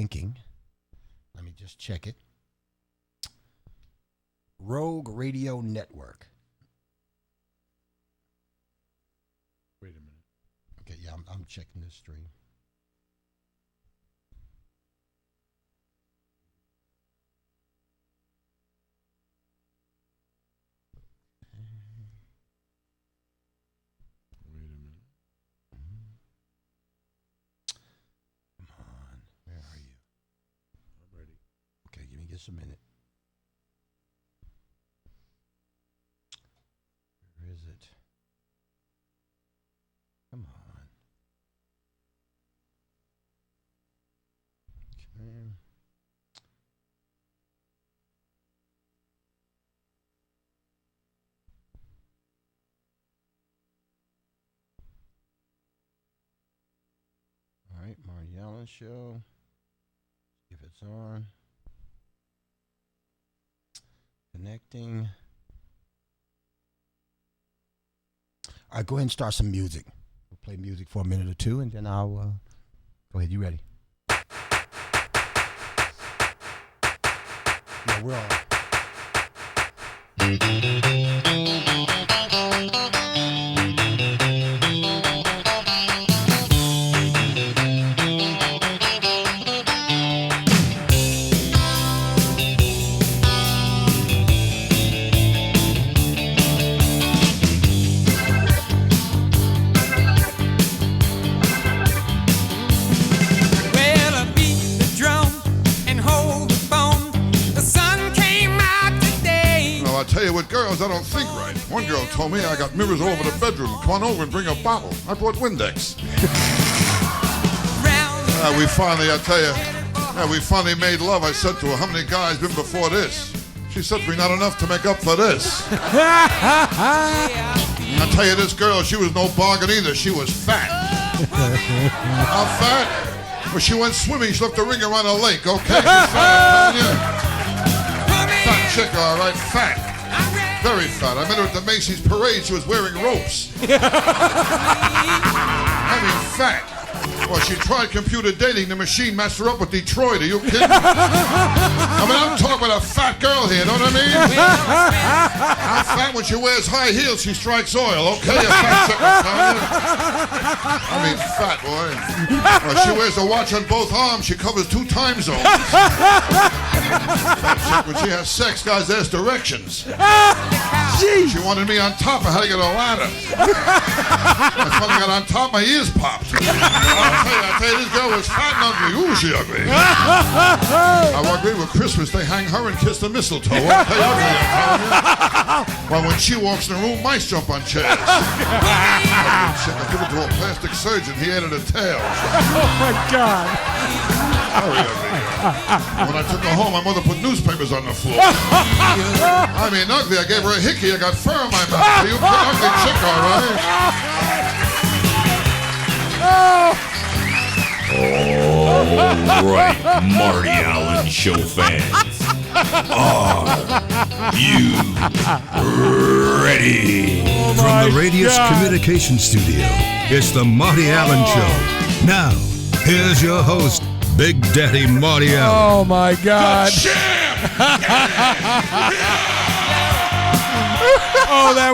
blinking. Let me just check it. Rogue Radio Network. Wait a minute. Okay, yeah, I'm checking this stream. Wait a minute. Come on, where are you? I'm ready. Okay, give me just a minute. Where is it? Come on. Okay. All right, Marty Allen Show. If it's on. Connecting. All right, go ahead and start some music. We'll play music for a minute or two, and then I'll go ahead. You ready? Yeah, we're on. With girls, I don't think right. One girl told me I got mirrors all over the bedroom. Come on over and bring a bottle. I brought Windex. We finally made love. I said to her, how many guys been before this? She said to me, not enough to make up for this. I tell you, this girl, she was no bargain either. She was fat. How fat? Well, she went swimming. She left a ring around a lake. Okay, she's fat. Fat chick, all right, fat. Very fat. I met her at the Macy's parade. She was wearing ropes. I mean, fat. Well, she tried computer dating. The machine matched her up with Detroit. Are you kidding? I mean, I'm talking about a fat girl here. Know what I mean? I'm fat when she wears high heels. She strikes oil. Okay, a fat chick. I mean, fat, boy. Well, she wears a watch on both arms. She covers 2 time zones. Fat chick, when she has sex, guys ask directions. She wanted me on top. I had to get a ladder. I finally got on top. My ears popped. I'll tell you, this girl was fat and ugly. Ooh, she ugly. Now, ugly with Christmas, they hang her and kiss the mistletoe. Okay, ugly, I'm telling you. Well, when she walks in the room, mice jump on chairs. I give it to a plastic surgeon. He added a tail. Oh, my God. Very ugly. When I took her home, my mother put newspapers on the floor. I mean, ugly. I gave her a hickey. I got fur on my mouth. You put ugly chick, all right? All right, Marty Allen Show fans. Are you ready? From the Radius Communication Studio, it's the Marty Allen Show. Now, here's your host, Big Daddy Marty Allen. Oh, my God. Oh, that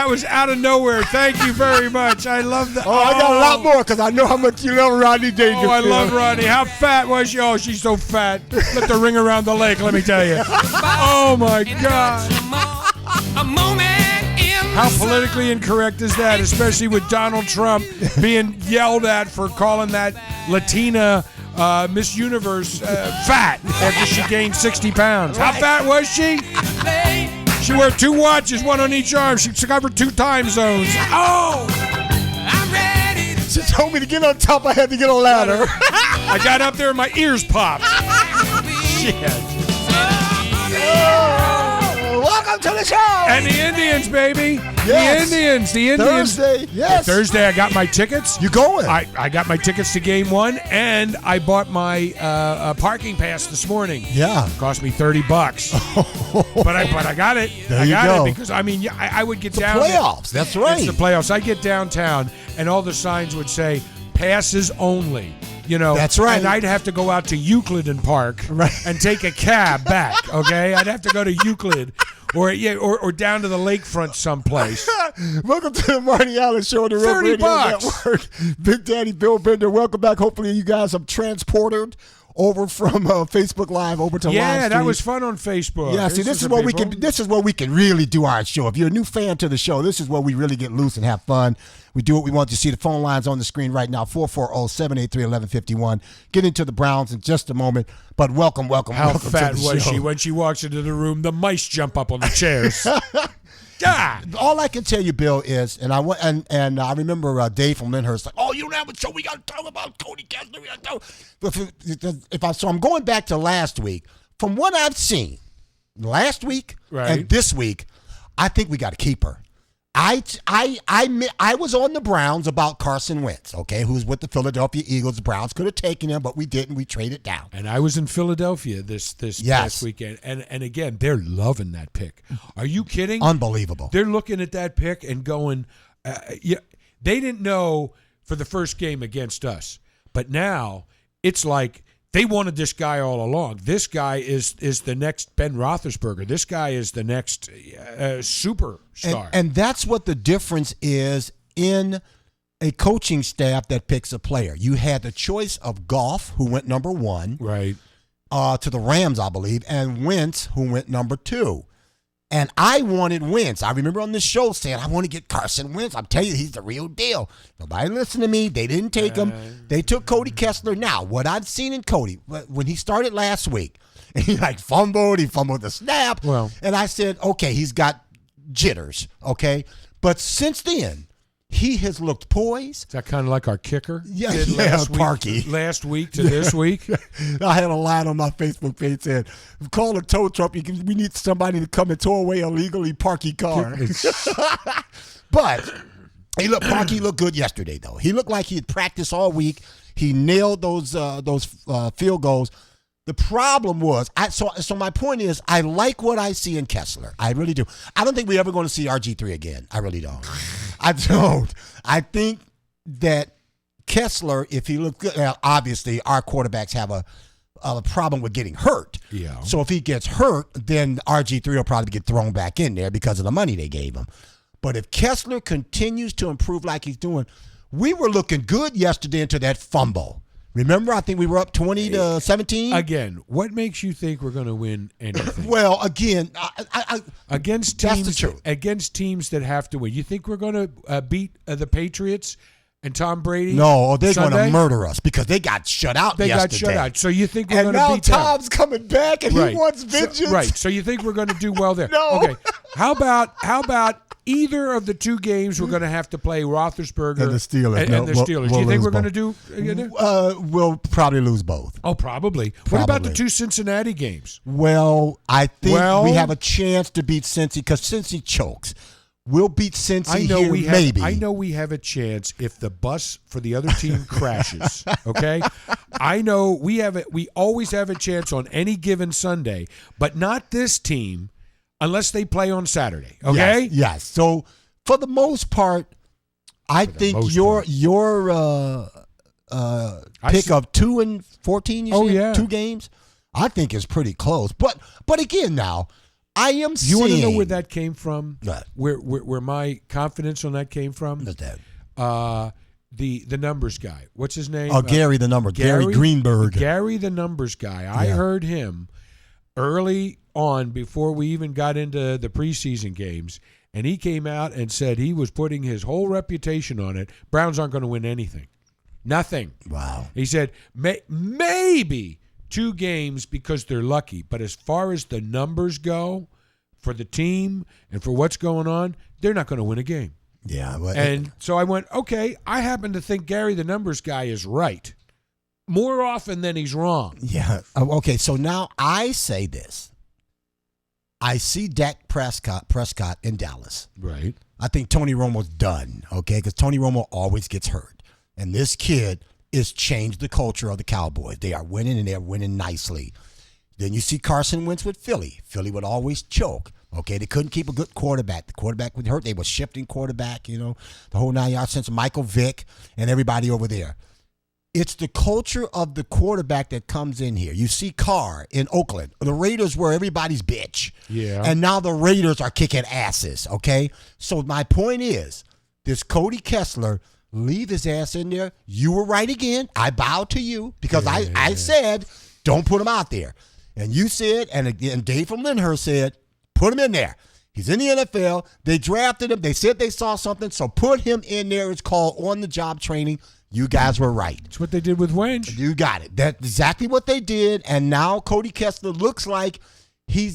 was out of nowhere. Thank you very much. I love that. Oh, I got a lot more because I know how much you love Rodney Dangerfield. Oh, I love Rodney. How fat was she? Oh, she's so fat. Let the ring around the lake, let me tell you. Oh, my God. How politically incorrect is that, especially with Donald Trump being yelled at for calling that Latina Miss Universe fat after she gained 60 pounds. How fat was she? She wore 2 watches, 1 on each arm. She covered 2 time zones. Oh! She told me to get on top. I had to get a ladder. I got up there and my ears popped. Shit. Welcome to the show. And the Indians, baby. Yes. The Indians. Thursday, yes. Thursday, I got my tickets. You going? I got my tickets to game 1, and I bought my parking pass this morning. Yeah. Cost me $30. but I got it. There I got you go. it because, I mean, I would get The down. playoffs. That's right. It's the playoffs. I get downtown, and all the signs would say, passes only. That's right. And I'd have to go out to Euclid and Park and take a cab back. Okay, I'd have to go to Euclid. Or down to the lakefront someplace. Welcome to the Marty Allen Show on the Real Radio Network. Big Daddy Bill Bender, welcome back. Hopefully you guys have transported over from Facebook Live over to live stream. Yeah, that was fun on Facebook. Yeah, see, this is where we can really do our show. If you're a new fan to the show, this is where we really get loose and have fun. We do what we want. You see the phone lines on the screen right now, 440-783-1151. Get into the Browns in just a moment, but welcome How fat to the was show. she when she walks into the room? The mice jump up on the chairs. God. All I can tell you, Bill, is, and I remember Dave from Lyndhurst like, oh, you don't have a show. We got to talk about Cody Kessler. We got to talk. So I'm going back to last week. From what I've seen, last week and this week, I think we got to keep her. I was on the Browns about Carson Wentz, okay, who's with the Philadelphia Eagles. The Browns could have taken him, but we didn't. We traded down. And I was in Philadelphia this past weekend. And again, they're loving that pick. Are you kidding? Unbelievable. They're looking at that pick and going, they didn't know for the first game against us. But now it's like they wanted this guy all along. This guy is the next Ben Roethlisberger. This guy is the next superstar. And that's what the difference is in a coaching staff that picks a player. You had the choice of Goff, who went number 1, right, to the Rams, I believe, and Wentz, who went number 2. And I wanted Wentz. I remember on this show saying, I want to get Carson Wentz. I'm telling you, he's the real deal. Nobody listened to me. They didn't take him. They took Cody Kessler. Now, what I've seen in Cody, when he started last week, and he fumbled the snap. Well, and I said, okay, he's got jitters, okay? But since then, he has looked poised. Is that kind of like our kicker? Yeah, Parky. Last week to this week. I had a line on my Facebook page saying, call a tow truck. We need somebody to come and tow away a legally Parky car. But Parky looked good yesterday, though. He looked like he had practiced all week. He nailed those field goals. The problem was, so my point is, I like what I see in Kessler. I really do. I don't think we're ever going to see RG3 again. I really don't. I don't. I think that Kessler, if he looks good, obviously our quarterbacks have a problem with getting hurt. Yeah. So if he gets hurt, then RG3 will probably get thrown back in there because of the money they gave him. But if Kessler continues to improve like he's doing, we were looking good yesterday into that fumble. Remember, I think we were up 20-17. Again, what makes you think we're going to win anything? Well, again, against that's teams the truth. Against teams that have to win. You think we're going to beat the Patriots and Tom Brady? No, they're going Sunday? to murder us because they got shut out They yesterday. got shut out. So you think we're going to beat them? And now Tom's coming back and Right. he wants vengeance. So you think we're going to do well there? No. Okay. How about either of the two games we're going to have to play Roethlisberger And the Steelers. And the Steelers? Do you think we're going to do? We'll probably lose both. Oh, probably. What about the two Cincinnati games? Well, I think we have a chance to beat Cincy because Cincy chokes. We'll beat Cincy maybe. I know we have a chance if the bus for the other team crashes. Okay, I know we always have a chance on any given Sunday, but not this team unless they play on Saturday. Okay. Yes. So for the most part, I think your pick of 2-14. Oh, yeah. 2 games. I think is pretty close. But again, now. I am seeing. You want to know where that came from? What? Where my confidence on that came from? What's that? The numbers guy. What's his name? Oh, Gary the numbers. Gary Greenberg. Gary the numbers guy. I heard him early on before we even got into the preseason games, and he came out and said he was putting his whole reputation on it. Browns aren't going to win anything. Nothing. Wow. He said maybe 2 games because they're lucky. But as far as the numbers go for the team and for what's going on, they're not going to win a game. Yeah. Well, and so I went, okay, I happen to think Gary the numbers guy is right more often than he's wrong. Yeah. Okay, so now I say this. I see Dak Prescott in Dallas. Right. I think Tony Romo's done, okay, because Tony Romo always gets hurt. And this kid is changed the culture of the Cowboys. They are winning, and they're winning nicely. Then you see Carson Wentz with Philly. Philly would always choke. Okay, they couldn't keep a good quarterback. The quarterback would hurt. They were shifting quarterback, the whole 9 yards since Michael Vick and everybody over there. It's the culture of the quarterback that comes in here. You see Carr in Oakland. The Raiders were everybody's bitch. Yeah. And now the Raiders are kicking asses, okay? So my point is, this Cody Kessler, leave his ass in there. You were right again. I bowed to you because I said, don't put him out there. And you said, and Dave from Lyndhurst said, put him in there. He's in the NFL. They drafted him. They said they saw something, so put him in there. It's called on-the-job training. You guys were right. That's what they did with Wench. You got it. That's exactly what they did. And now Cody Kessler looks like he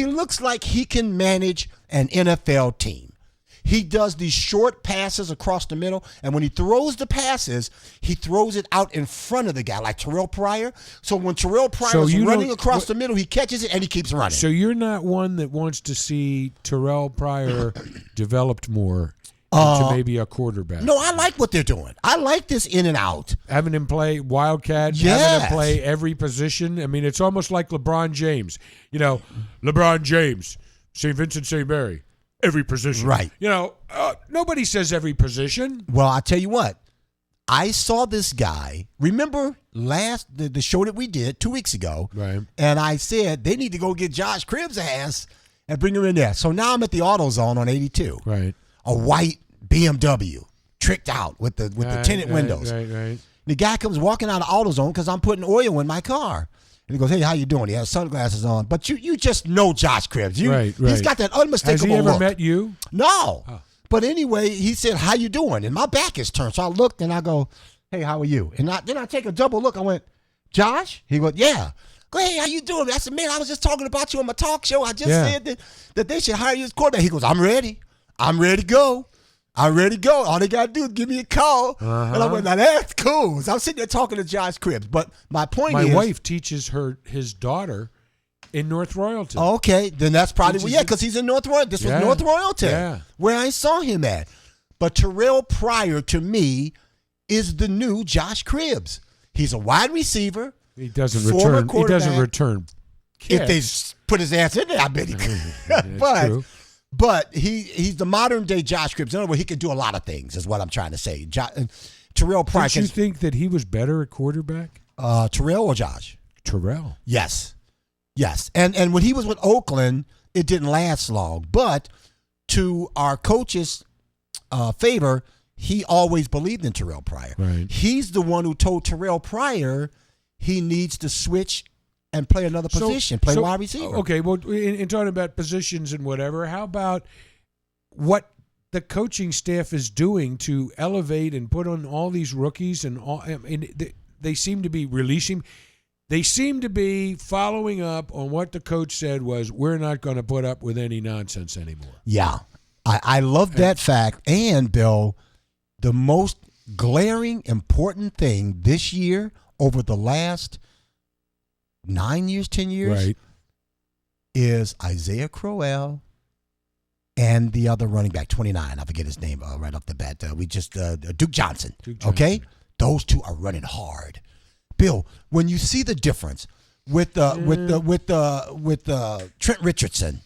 looks like he can manage an NFL team. He does these short passes across the middle, and when he throws the passes, he throws it out in front of the guy, like Terrell Pryor. So when Terrell Pryor is running across the middle, he catches it and he keeps running. So you're not one that wants to see Terrell Pryor developed more into maybe a quarterback. No, I like what they're doing. I like this in and out. Having him play Wildcat, having him play every position. I mean, it's almost like LeBron James. You know, LeBron James, St. Vincent, St. Mary. Every position. Right. You know, nobody says every position. Well, I tell you what. I saw this guy. Remember the show that we did 2 weeks ago? Right. And I said they need to go get Josh Cribbs' ass and bring him in there. So now I'm at the AutoZone on 82. Right. A white BMW, tricked out with the tinted windows. Right. The guy comes walking out of AutoZone because I'm putting oil in my car. And he goes, hey, how you doing? He has sunglasses on. But you just know Josh Cribbs. Right. He's got that unmistakable look. Has he ever met you? No. Oh. But anyway, he said, how you doing? And my back is turned. So I looked and I go, hey, how are you? And then I take a double look. I went, Josh? He goes, yeah. Go, hey, how you doing? I said, man, I was just talking about you on my talk show. I just said that they should hire you as quarterback. He goes, I'm ready. I'm ready to go. I'm ready to go. All they got to do is give me a call. And I went, now that's cool. So I'm sitting there talking to Josh Cribbs. But my point is. My wife teaches his daughter in North Royalton. Okay. Then that's probably, because he's in North Royalton. This was North Royalton, where I saw him at. But Terrell Pryor, to me, is the new Josh Cribbs. He's a wide receiver. He doesn't return. He doesn't return kicks. If they put his ass in there, I bet he could. True. But he's the modern day Josh Cribbs. In other words, he can do a lot of things, is what I'm trying to say. Terrell Pryor. Did you think that he was better at quarterback? Terrell or Josh? Terrell. Yes. And when he was with Oakland, it didn't last long. But to our coach's favor, he always believed in Terrell Pryor. Right. He's the one who told Terrell Pryor he needs to switch and play another position, play wide receiver. Okay, well, in talking about positions and whatever, how about what the coaching staff is doing to elevate and put on all these rookies and all? I mean, they seem to be releasing. They seem to be following up on what the coach said was, we're not going to put up with any nonsense anymore. Yeah, I love that fact. And, Bill, the most glaring, important thing this year over the last 9 years, 10 years, right, is Isaiah Crowell and the other running back, 29. I forget his name right off the bat. Duke Johnson. Okay, those two are running hard. Bill, when you see the difference with Trent Richardson.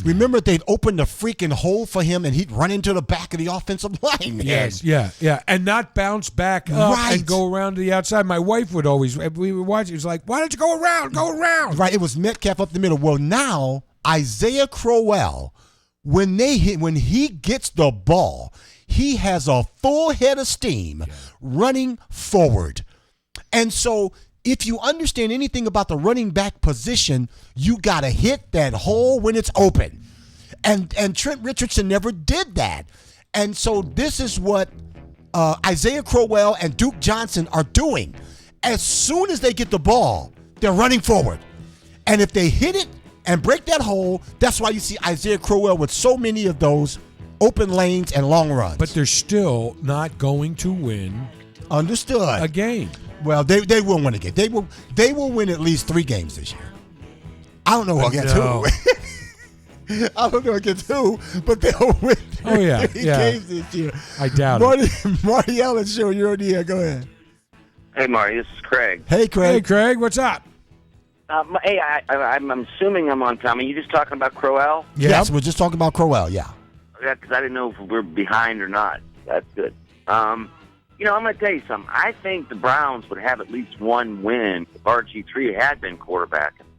Remember, they'd open the freaking hole for him, and he'd run into the back of the offensive line. Yes, yeah, and not bounce back up and go around to the outside. My wife would always, we would watch. It was like, why don't you go around? Go around. Right. It was Metcalf up the middle. Well, now Isaiah Crowell, when he gets the ball, he has a full head of steam running forward, and so. If you understand anything about the running back position, you got to hit that hole when it's open. And Trent Richardson never did that. And so this is what Isaiah Crowell and Duke Johnson are doing. As soon as they get the ball, they're running forward. And if they hit it and break that hole, that's why you see Isaiah Crowell with so many of those open lanes and long runs. But they're still not going to win a game. Well, they will win a game. They will win at least 3 games this year. I don't know who against who. I don't know against who, but they'll win 3 games this year. I doubt it. Marty Allen Show, you're on the air. Go ahead. Hey, Marty, this is Craig. Hey, Craig. Hey, Craig, what's up? Hey, I'm assuming I'm on time. Are you just talking about Crowell? Yes, we're just talking about Crowell, yeah. Yeah, because I didn't know if we're behind or not. That's good. I'm going to tell you something. I think the Browns would have at least one win if RG3 had been quarterback. And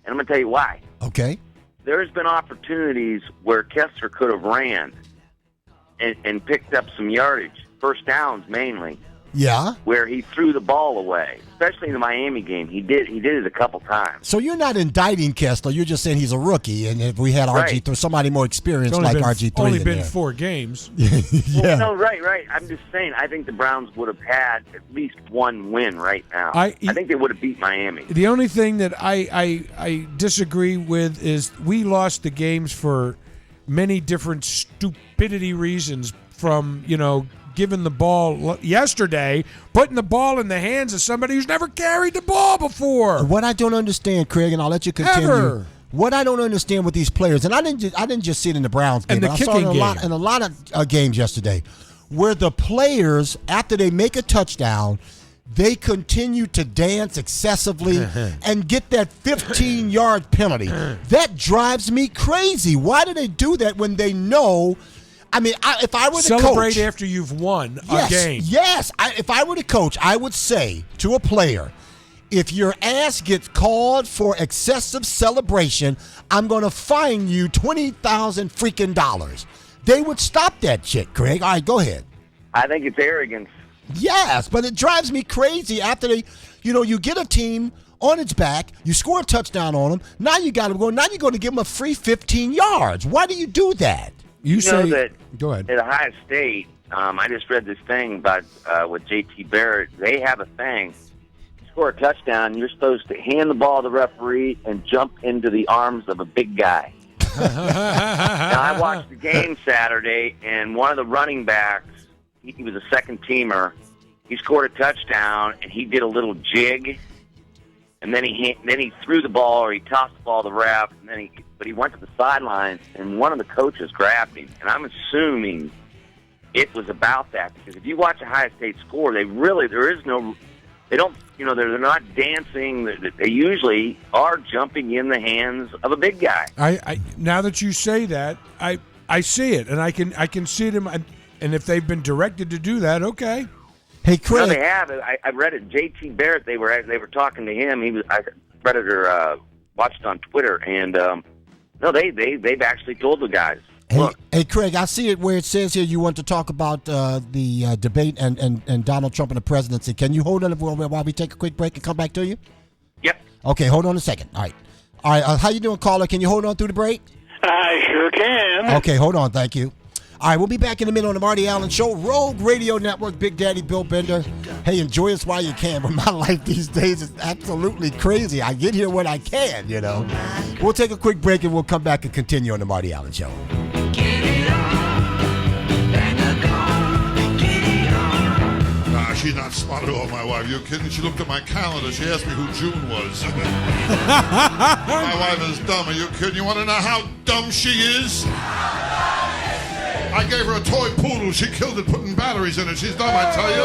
I'm going to tell you why. Okay. There's been opportunities where Kessler could have ran and picked up some yardage, first downs mainly. Yeah. Where he threw the ball away, especially in the Miami game. He did it a couple times. So you're not indicting Kessler. You're just saying he's a rookie, and if we had RG3, somebody more experienced like RG3, only been there. 4 games. Yeah. Well, no, right. I'm just saying. I think the Browns would have had at least one win right now. I think they would have beat Miami. The only thing that I disagree with is we lost the games for many different stupidity reasons. From giving the ball yesterday, putting the ball in the hands of somebody who's never carried the ball before. What I don't understand, Craig, and I'll let you continue. Ever. What I don't understand with these players, and I didn't just see it in the Browns game, and the but kicking I saw it in a lot of games yesterday, where the players, after they make a touchdown, they continue to dance excessively and get that 15-yard penalty. That drives me crazy. Why do they do that when they know? I mean, if I were the coach, celebrate after you've won a game. Yes, if I were the coach, I would say to a player, if your ass gets called for excessive celebration, I'm going to fine you $20,000 freaking dollars. They would stop that shit, Craig. All right, go ahead. I think it's arrogance. Yes, but it drives me crazy after you get a team on its back, you score a touchdown on them, now you got them going, now you're going to give them a free 15 yards. Why do you do that? You say, know that go ahead. At Ohio State, I just read this thing about with J.T. Barrett. They have a thing. You score a touchdown, you're supposed to hand the ball to the referee and jump into the arms of a big guy. Now, I watched the game Saturday, and one of the running backs, he was a second-teamer. He scored a touchdown, and he did a little jig. And then he threw the ball, or he tossed the ball to the ref, but he went to the sidelines, and one of the coaches grabbed him. And I'm assuming it was about that, because if you watch Ohio State score, they're not dancing. They usually are jumping in the hands of a big guy. I now that you say that, I see it, and I can see them, and if they've been directed to do that, okay. Hey, Craig. No, they have. I read it. J.T. Barrett. They were talking to him. I read it or watched it on Twitter, and no, they've actually told the guys. Look. Hey, Craig. I see it where it says here you want to talk about the debate and Donald Trump and the presidency. Can you hold on while we take a quick break and come back to you? Yep. Okay, hold on a second. All right. How you doing, caller? Can you hold on through the break? I sure can. Okay, hold on. Thank you. All right, we'll be back in a minute on the Marty Allen Show, Rogue Radio Network, Big Daddy Bill Bender. Hey, enjoy us while you can, but my life these days is absolutely crazy. I get here when I can, We'll take a quick break, and we'll come back and continue on the Marty Allen Show. Nah, she's not smart at all, my wife. You kidding? She looked at my calendar. She asked me who June was. My wife is dumb. Are you kidding? You want to know how dumb she is? I gave her a toy poodle. She killed it putting batteries in it. She's dumb, I tell you.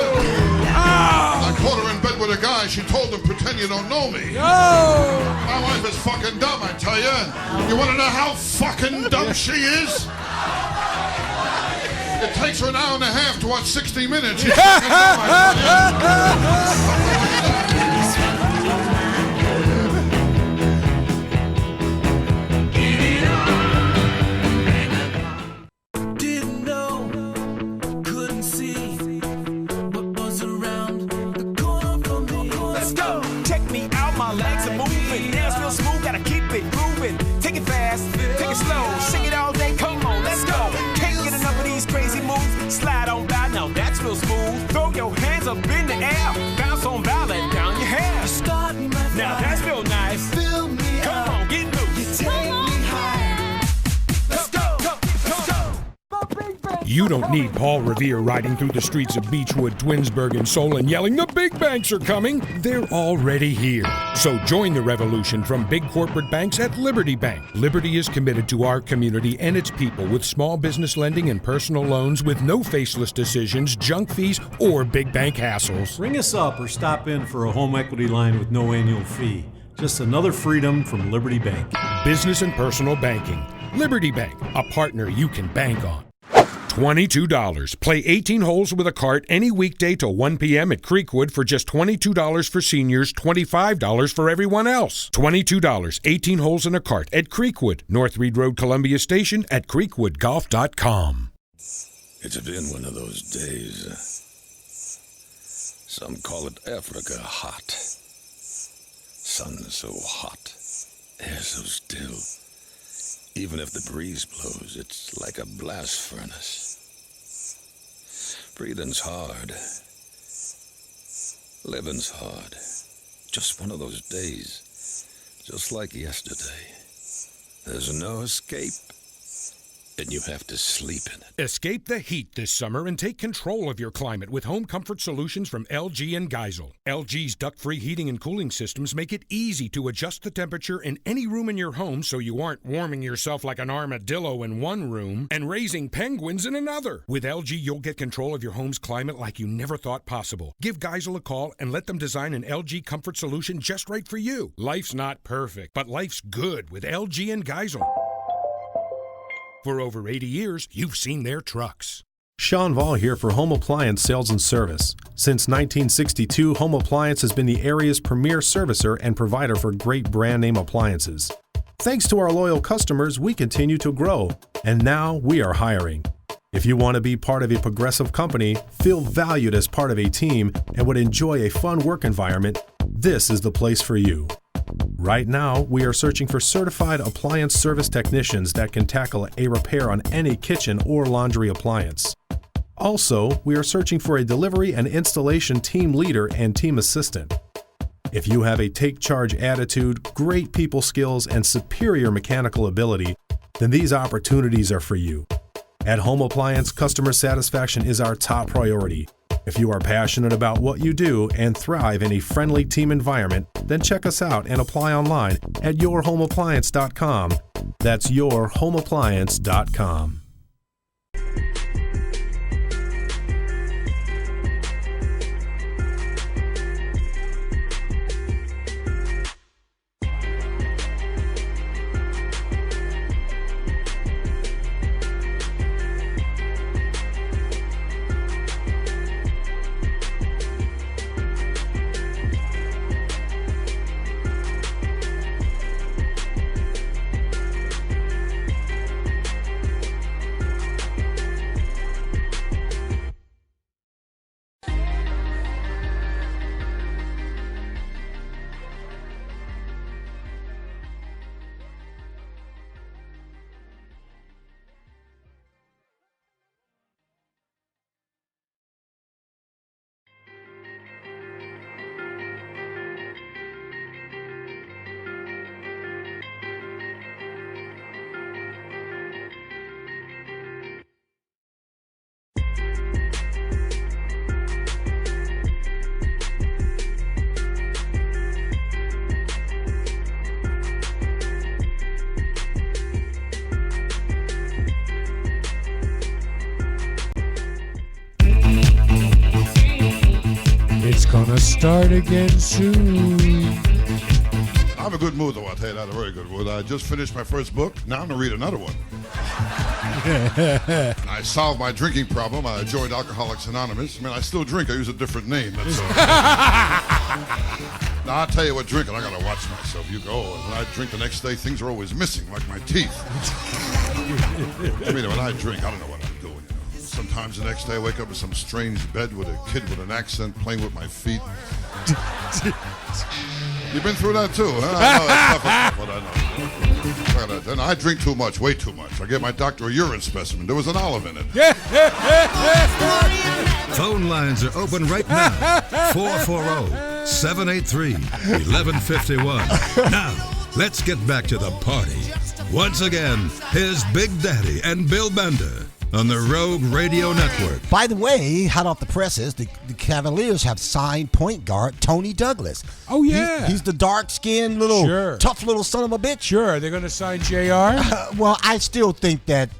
I caught her in bed with a guy. She told him, pretend you don't know me. My wife is fucking dumb, I tell you. You want to know how fucking dumb she is? It takes her an hour and a half to watch 60 Minutes. She's fucking dumb, I tell you. Slow, sing it all day, come on, let's go. Can't get enough of these crazy moves. Slide on by, now that's real smooth. Throw your hands up in the air, bounce on by, let down your hair. Now that's real nice. Come on, get loose. You take me high. Let's go, let's go. You don't need Paul Revere riding through the streets of Beechwood, Twinsburg, and Solon yelling, "The big banks are coming!" They're already here. So join the revolution from big corporate banks at Liberty Bank. Liberty is committed to our community and its people with small business lending and personal loans with no faceless decisions, junk fees, or big bank hassles. Ring us up or stop in for a home equity line with no annual fee. Just another freedom from Liberty Bank. Business and personal banking. Liberty Bank, a partner you can bank on. $22. Play 18 holes with a cart any weekday till 1 p.m. at Creekwood for just $22 for seniors, $25 for everyone else. $22, 18 holes in a cart at Creekwood, North Reed Road, Columbia Station at creekwoodgolf.com. It's been one of those days. Some call it Africa hot. Sun so hot, air so still. Even if the breeze blows, it's like a blast furnace. Breathing's hard. Living's hard. Just one of those days. Just like yesterday. There's no escape. And you have to sleep in it. Escape the heat this summer and take control of your climate with home comfort solutions from LG and Geisel. LG's duct-free heating and cooling systems make it easy to adjust the temperature in any room in your home so you aren't warming yourself like an armadillo in one room and raising penguins in another. With LG, you'll get control of your home's climate like you never thought possible. Give Geisel a call and let them design an LG comfort solution just right for you. Life's not perfect, but life's good with LG and Geisel. For over 80 years, you've seen their trucks. Sean Vall here for Home Appliance Sales and Service. Since 1962, Home Appliance has been the area's premier servicer and provider for great brand name appliances. Thanks to our loyal customers, we continue to grow, and now we are hiring. If you want to be part of a progressive company, feel valued as part of a team, and would enjoy a fun work environment, this is the place for you. Right now, we are searching for certified appliance service technicians that can tackle a repair on any kitchen or laundry appliance. Also, we are searching for a delivery and installation team leader and team assistant. If you have a take charge attitude, great people skills, and superior mechanical ability, then these opportunities are for you. At Home Appliance, customer satisfaction is our top priority. If you are passionate about what you do and thrive in a friendly team environment, then check us out and apply online at yourhomeappliance.com. That's yourhomeappliance.com. It's gonna start again soon. I'm in a good mood, though. I'll tell you that, a very good mood. I just finished my first book. Now I'm going to read another one. I solved my drinking problem. I joined Alcoholics Anonymous. I mean, I still drink. I use a different name. That's all. Now, I'll tell you what, drinking, I got to watch myself. You go. When I drink the next day, things are always missing, like my teeth. I mean, when I drink, I don't know what I'm doing. You know? Sometimes the next day I wake up in some strange bed with a kid with an accent playing with my feet. You've been through that too, huh? I know, it's tough, but I know. Then I drink too much, way too much. I gave my doctor a urine specimen. There was an olive in it. Phone lines are open right now. 440-783-1151. Now, let's get back to the party. Once again, here's Big Daddy and Bill Bender on the Rogue Radio Network. By the way, hot off the presses, the Cavaliers have signed point guard Tony Douglas. Oh, yeah. He's the dark-skinned little, tough little son of a bitch. Sure. They're going to sign JR? Well, I still think that,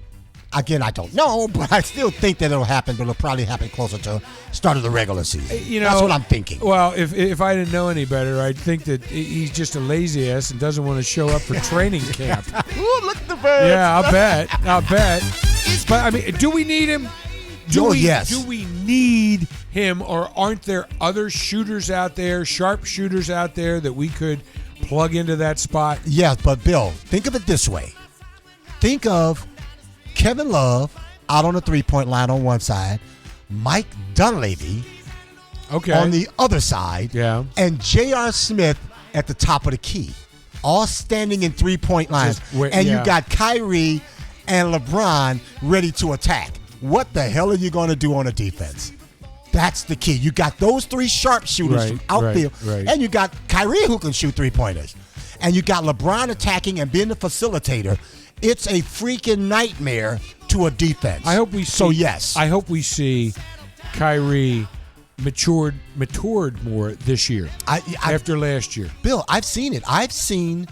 again, I don't know, but I still think that it'll happen, but it'll probably happen closer to start of the regular season. You know, that's what I'm thinking. Well, if I didn't know any better, I'd think that he's just a lazy ass and doesn't want to show up for training camp. Ooh, look at the birds. Yeah, I'll bet. But I mean, do we need him? Yes. Do we need him, or aren't there other shooters out there, sharp shooters out there that we could plug into that spot? Yes, but Bill, think of it this way. Think of Kevin Love out on the three-point line on one side, Mike Dunleavy on the other side, and J.R. Smith at the top of the key, all standing in three-point lines. You got Kyrie and LeBron ready to attack. What the hell are you going to do on a defense? That's the key. You got those three sharpshooters from outfield, and you got Kyrie who can shoot three-pointers, and you got LeBron attacking and being the facilitator. It's a freaking nightmare to a defense. I hope we see. So yes, I hope we see Kyrie matured more this year after last year. Bill, I've seen it. I've seen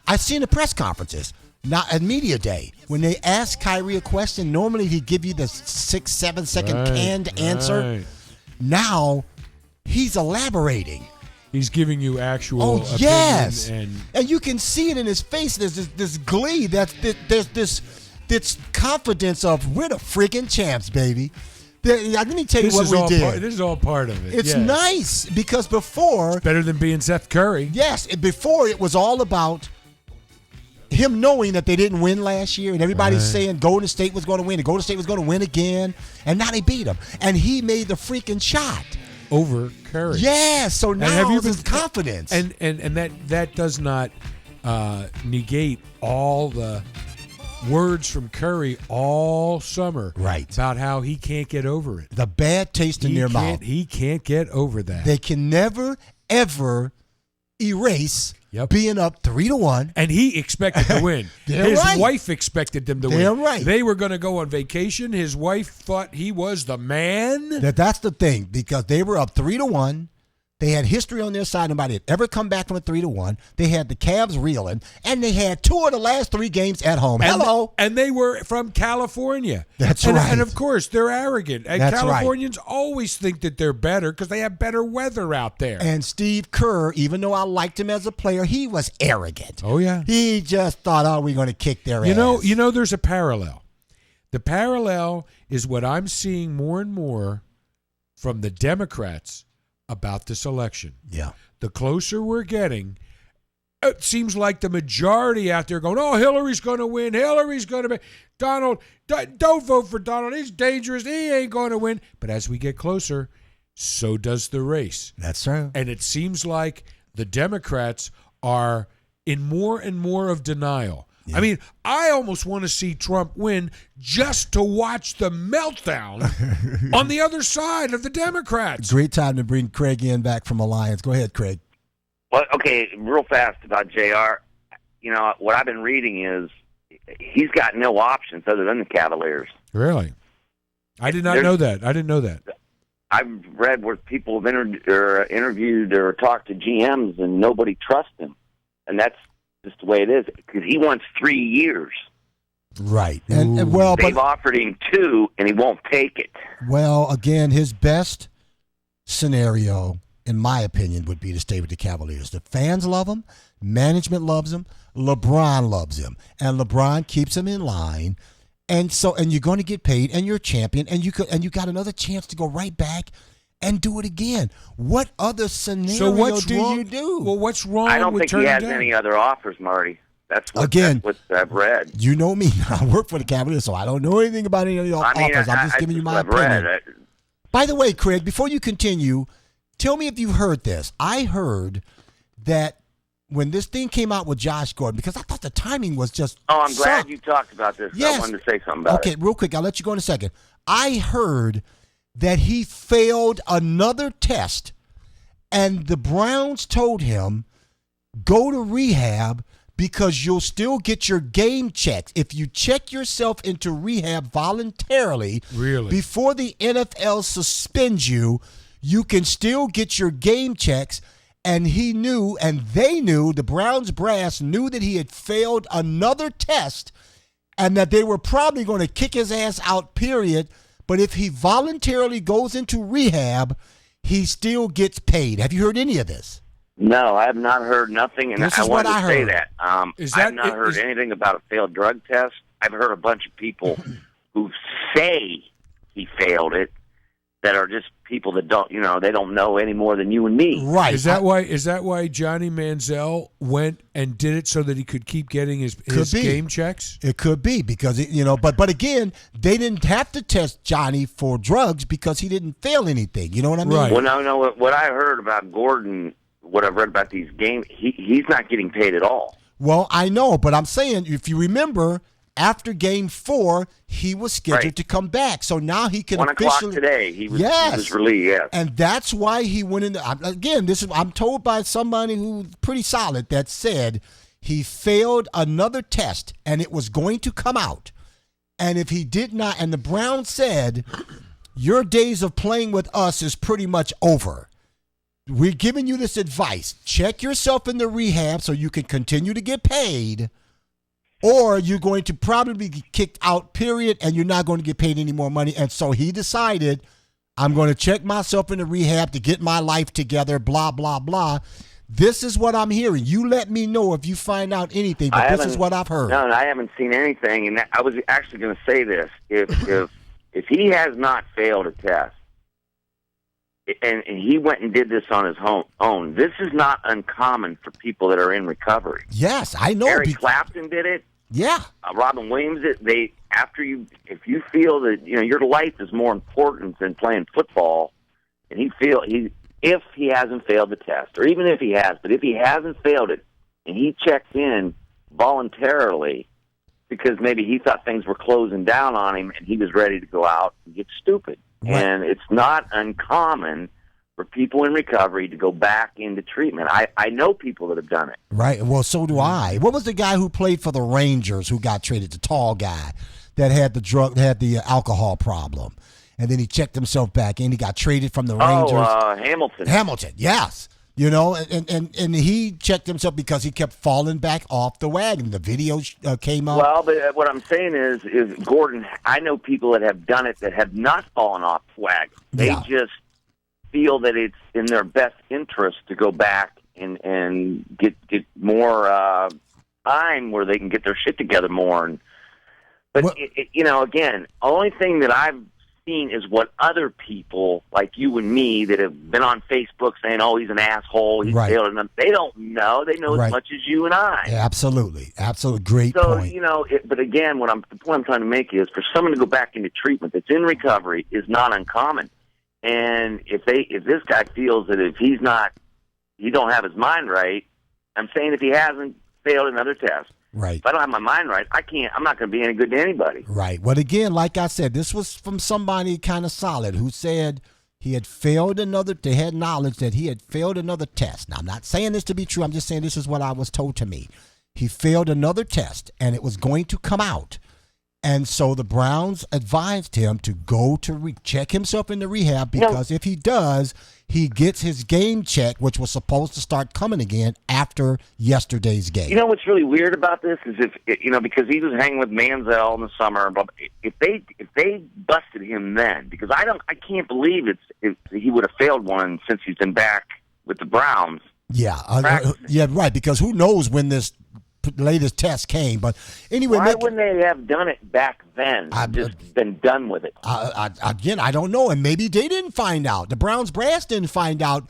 the press conferences. Not at media day, when they ask Kyrie a question, normally he'd give you the 6-7 second canned answer. Now he's elaborating. He's giving you actual opinion. Yes, and you can see it in his face. There's this glee. There's this confidence of we're the freaking champs, baby. Let me tell you what we did. This is all part of it. It's nice because before it's better than being Seth Curry. Yes, before it was all about him knowing that they didn't win last year, and everybody's saying Golden State was going to win, and Golden State was going to win again, and now they beat him, and he made the freaking shot over Curry. Yeah, so now there's confidence, and that does not negate all the words from Curry all summer, about how he can't get over it, the bad taste in their mouth. He can't get over that. They can never ever erase. Being up 3-1, and he expected to win. His wife expected them to win. Right. They were going to go on vacation. His wife thought he was the man. That's the thing, because they were up 3-1. They had history on their side. Nobody had ever come back from a 3-1. They had the Cavs reeling, and they had 2 of the last 3 games at home. And they were from California. That's right. And of course, they're arrogant. And That's Californians always think that they're better because they have better weather out there. And Steve Kerr, even though I liked him as a player, he was arrogant. Oh, yeah. He just thought, we're going to kick their ass. You know, there's a parallel. The parallel is what I'm seeing more and more from the Democrats about this election. Yeah. The closer we're getting, it seems like the majority out there going, Hillary's going to win. Hillary's going to be. Donald, don't vote for Donald. He's dangerous. He ain't going to win. But as we get closer, so does the race. That's true. And it seems like the Democrats are in more and more of denial. Yeah. I mean, I almost want to see Trump win just to watch the meltdown on the other side of the Democrats. Great time to bring Craig in back from Alliance. Go ahead, Craig. Well, okay, real fast about JR. You know, what I've been reading is he's got no options other than the Cavaliers. Really? I did not know that. I didn't know that. I've read where people have interviewed or talked to GMs and nobody trusts him. And that's just the way it is, because he wants 3 years. Right. They've offered him 2, and he won't take it. Well, again, his best scenario, in my opinion, would be to stay with the Cavaliers. The fans love him. Management loves him. LeBron loves him. And LeBron keeps him in line. And you're going to get paid, and you're a champion, and you got another chance to go right back and do it again. What other scenario do you do? Well, what's wrong? I don't with think he has down? any other offers, Marty. That's what I've read. You know me. I work for the Cavaliers, so I don't know anything about any of the offers. I'm just giving you my opinion. By the way, Craig, before you continue, tell me if you heard this. I heard that when this thing came out with Josh Gordon, because I thought the timing was just I'm glad you talked about this. Yes. I wanted to say something about it. Okay, real quick. I'll let you go in a second. I heard that he failed another test, and the Browns told him, go to rehab because you'll still get your game checked. If you check yourself into rehab voluntarily before the NFL suspends you, you can still get your game checks. And he knew, and they knew, the Browns brass knew that he had failed another test and that they were probably going to kick his ass out, period. But if he voluntarily goes into rehab, he still gets paid. Have you heard any of this? No, I have not heard nothing, and I wanted to say that. I've not heard anything about a failed drug test. I've heard a bunch of people who say he failed it that are just people that don't, they don't know any more than you and me. Right. Is that why Johnny Manziel went and did it so that he could keep getting his game checks? It could be because but again, they didn't have to test Johnny for drugs because he didn't fail anything. You know what I mean? Right. Well, no. What I heard about Gordon, what I've read about these games, he's not getting paid at all. Well, I know, but I'm saying if you remember, after Game 4, he was scheduled to come back. So now he can 1 officially. o'clock today, he was released. Yes, and that's why he went in. Again, I'm told by somebody who's pretty solid that said he failed another test and it was going to come out. And if he did not, and the Browns said, your days of playing with us is pretty much over. We're giving you this advice. Check yourself in the rehab so you can continue to get paid. Or you're going to probably be kicked out, period, and you're not going to get paid any more money. And so he decided, I'm going to check myself into rehab to get my life together, blah, blah, blah. This is what I'm hearing. You let me know if you find out anything, but this is what I've heard. No, I haven't seen anything. And I was actually going to say this. If he has not failed a test, and he went and did this on his own, this is not uncommon for people that are in recovery. Yes, I know. Eric Clapton did it. Yeah. Robin Williams did. If you feel that your life is more important than playing football, and if he hasn't failed the test, or even if he has, but if he hasn't failed it, and he checks in voluntarily because maybe he thought things were closing down on him and he was ready to go out and get stupid. Right. And it's not uncommon for people in recovery to go back into treatment. I know people that have done it. Right. Well, so do I. What was the guy who played for the Rangers who got traded? The tall guy that had the alcohol problem, and then he checked himself back and he got traded from the Rangers. Hamilton. Hamilton. Yes. And he checked himself because he kept falling back off the wagon. The video came out. Well, but what I'm saying is Gordon, I know people that have done it that have not fallen off the wagon. They just feel that it's in their best interest to go back and get more time where they can get their shit together more. But again, only thing that I've seen is what other people like you and me that have been on Facebook saying, "Oh, he's an asshole, he's failed," and they don't know. They know as much as you and I. Yeah, absolutely, great point. But again, the point I'm trying to make is for someone to go back into treatment that's in recovery is not uncommon. And if this guy feels that if he don't have his mind right, I'm saying if he hasn't failed another test. Right. If I don't have my mind right, I'm not going to be any good to anybody. Right. Well, again, like I said, this was from somebody kind of solid who said he had they had knowledge that he had failed another test. Now, I'm not saying this to be true. I'm just saying this is what I was told to me. He failed another test, and it was going to come out. And so the Browns advised him to go to check himself into rehab because if he does, he gets his game check, which was supposed to start coming again after yesterday's game. You know what's really weird about this is because he was hanging with Manziel in the summer. But if they busted him then, because I can't believe he would have failed one since he's been back with the Browns. Yeah, right. Because who knows when this latest test came, but anyway, why wouldn't they have done it back then? Just been done with it. Again, I don't know, and maybe they didn't find out. The Browns brass didn't find out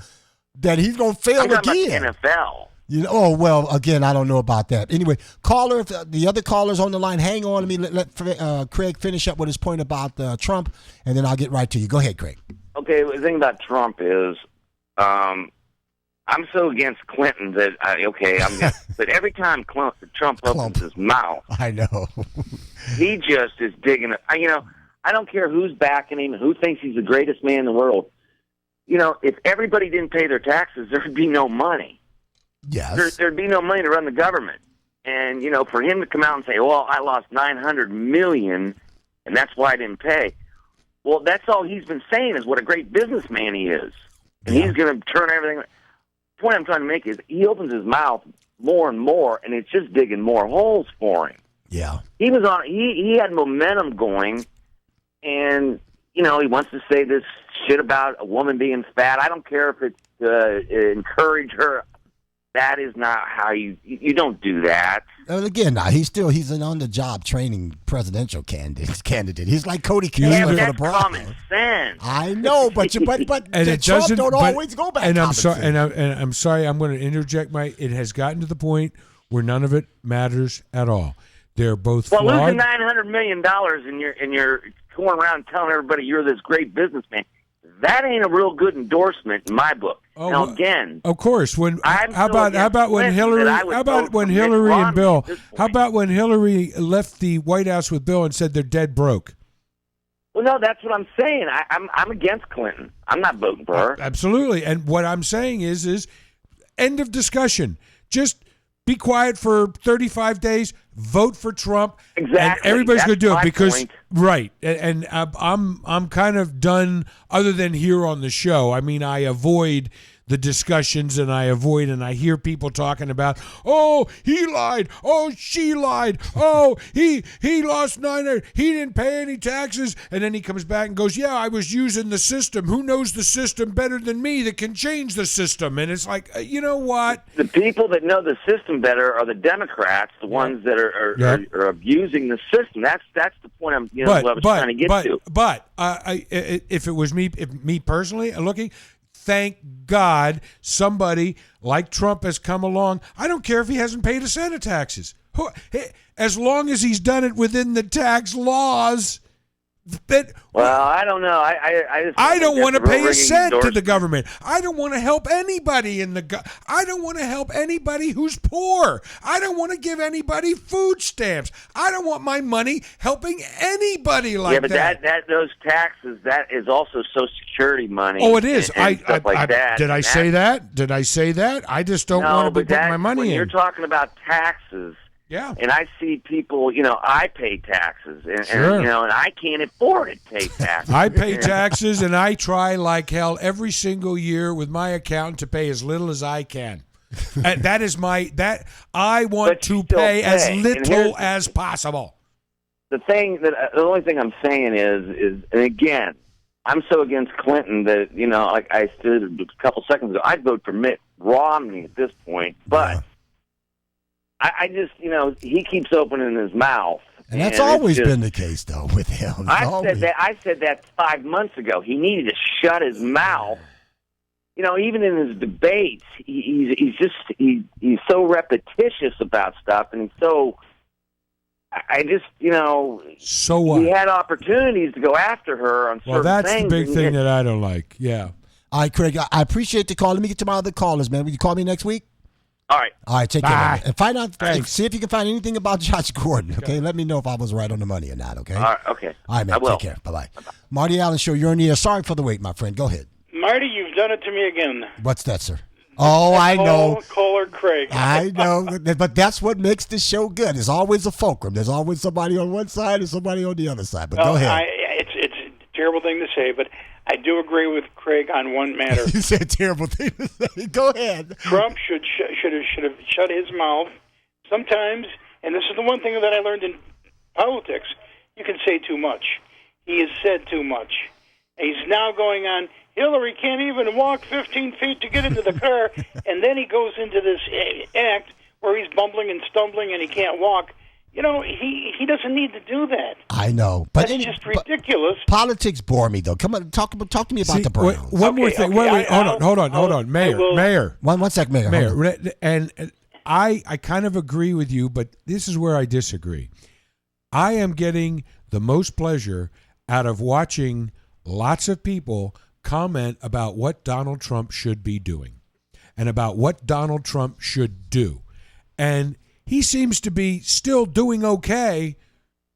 that he's going to fail again. NFL. Oh well, again, I don't know about that. Anyway, caller, the other callers on the line, hang on to me. Let Craig finish up with his point about Trump, and then I'll get right to you. Go ahead, Craig. Okay, the thing about Trump is, I'm so against Clinton that but every time Trump opens his mouth, I know he just is digging it. I don't care who's backing him, who thinks he's the greatest man in the world. If everybody didn't pay their taxes, there'd be no money. Yes, there'd be no money to run the government. And for him to come out and say, "Well, I lost $900 million, and that's why I didn't pay." Well, that's all he's been saying is what a great businessman he is, and he's going to turn everything. The point I'm trying to make is he opens his mouth more and more, and it's just digging more holes for him. Yeah, he was on. He had momentum going, and he wants to say this shit about a woman being fat. I don't care if it encourage her. That is not how you don't do that. And again, now he's an on-the-job training presidential candidate. He's like Cody Yeah, Kessler but for the that's common Broncos. sense. I know, but and it Trump doesn't don't but- always go back. And I'm common sorry, sense. and I'm sorry. I'm going to interject. It has gotten to the point where none of it matters at all. They're both Well, flawed. losing $900 million and you're going around telling everybody you're this great businessman, that ain't a real good endorsement in my book. Oh, now again, of course. When I'm how so about against when Clinton Hillary? that I would How about vote when for Mitt Hillary and Romney Bill? at this How point. about when Hillary left the White House with Bill and said they're dead broke? Well, no, that's what I'm saying. I'm against Clinton. I'm not voting for her. Absolutely. And what I'm saying is end of discussion. Just be quiet for 35 days. Vote for Trump. Exactly. And everybody's going to do That's it my because point. right. And I'm kind of done. Other than here on the show, I mean, I avoid the discussions and I hear people talking about, oh, he lied, oh, she lied, oh, he lost 900, he didn't pay any taxes, and then he comes back and goes, yeah, I was using the system. Who knows the system better than me that can change the system? And it's like, you know what? The people that know the system better are the Democrats, the ones that are abusing the system. That's the point I'm what I was trying to get to. But if it was me, personally, looking. Thank God somebody like Trump has come along. I don't care if he hasn't paid a cent of taxes. As long as he's done it within the tax laws. Well, I don't know. I don't want to pay a cent to the government. I don't want to help anybody I don't want to help anybody who's poor. I don't want to give anybody food stamps. I don't want my money helping anybody like that. Yeah, but those taxes, that is also Social Security money. Oh, it is. And stuff like that. Did I say that? Did I say that? I just don't want to be putting my money when in. You're talking about taxes. Yeah. And I see people, I pay taxes, and and I can't afford to pay taxes. I pay taxes, and I try like hell every single year with my accountant to pay as little as I can. That is I want to pay as little as possible. The only thing I'm saying is, and again, I'm so against Clinton that like I said a couple seconds ago, I'd vote for Mitt Romney at this point, but. Yeah. I just, he keeps opening his mouth. And that's always been the case, though, with him. I said that 5 months ago. He needed to shut his mouth. Even in his debates, he's so repetitious about stuff, and he's so. I just, So what? He had opportunities to go after her on certain things. Well, that's the big thing that I don't like. Yeah. All right, Craig. I appreciate the call. Let me get to my other callers, man. Will you call me next week? All right, take care. And find out. See if you can find anything about Josh Gordon. Okay, let me know if I was right on the money or not. Okay. All right. Okay. All right, man. Take care. Bye. Marty Allen Show. You're on the air. Sorry for the wait, my friend. Go ahead. Marty, you've done it to me again. What's that, sir? Oh, I know. Caller Craig. I know, but that's what makes this show good. There's always a fulcrum. There's always somebody on one side and somebody on the other side. But go ahead. It's a terrible thing to say, but I do agree with Craig on one matter. You said a terrible thing to say. Go ahead. Trump should have shut his mouth. Sometimes, and this is the one thing that I learned in politics, you can say too much. He has said too much. He's now going on, Hillary can't even walk 15 feet to get into the car, and then he goes into this act where he's bumbling and stumbling and he can't walk. He doesn't need to do that. I know, but that's just ridiculous. Politics bore me, though. Come on, talk to me about the Browns. One more thing. Wait, hold on, Mayor. One sec, Mayor. Mayor, and I kind of agree with you, but this is where I disagree. I am getting the most pleasure out of watching lots of people comment about what Donald Trump should be doing and about what Donald Trump should do, and he seems to be still doing okay,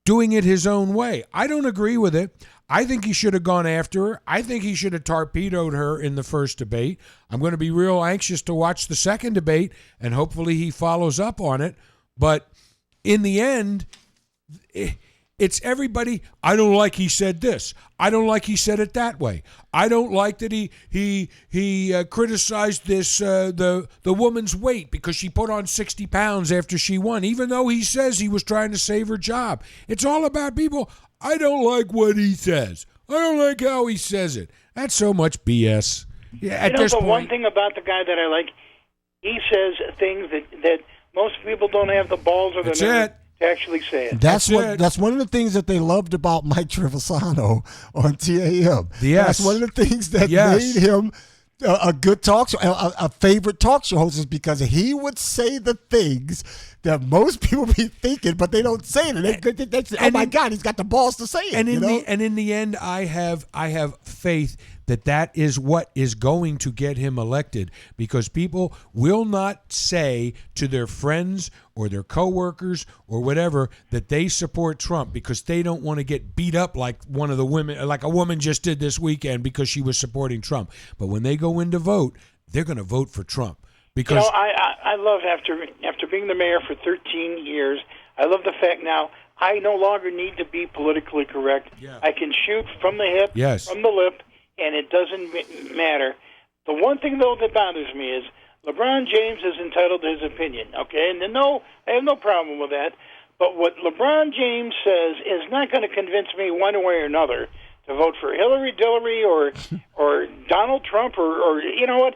doing it his own way. I don't agree with it. I think he should have gone after her. I think he should have torpedoed her in the first debate. I'm going to be real anxious to watch the second debate, and hopefully he follows up on it. But in the end, it's everybody. I don't like he said this. I don't like he said it that way. I don't like that he criticized this the woman's weight because she put on 60 pounds after she won, even though he says he was trying to save her job. It's all about people. I don't like what he says. I don't like how he says it. That's so much BS. Yeah, at this point, one thing about the guy that I like, he says things that most people don't have the balls or the nerve to actually say it. That's one of the things that they loved about Mike Trevisano on TAM. Yes. That's one of the things that made him a good talk show, a favorite talk show host, is because he would say the things that most people be thinking, but they don't say it. They say, "Oh my God, he's got the balls to say it." And in the end, I have faith that is what is going to get him elected, because people will not say to their friends or their coworkers or whatever that they support Trump because they don't want to get beat up like one of the women, like a woman just did this weekend because she was supporting Trump. But when they go in to vote, they're going to vote for Trump. Because I love, after being the mayor for 13 years, I love the fact now I no longer need to be politically correct. Yeah. I can shoot from the hip, from the lip, and it doesn't matter. The one thing, though, that bothers me is LeBron James is entitled to his opinion, okay? And I have no problem with that. But what LeBron James says is not going to convince me one way or another to vote for Hillary or Donald Trump or you know what?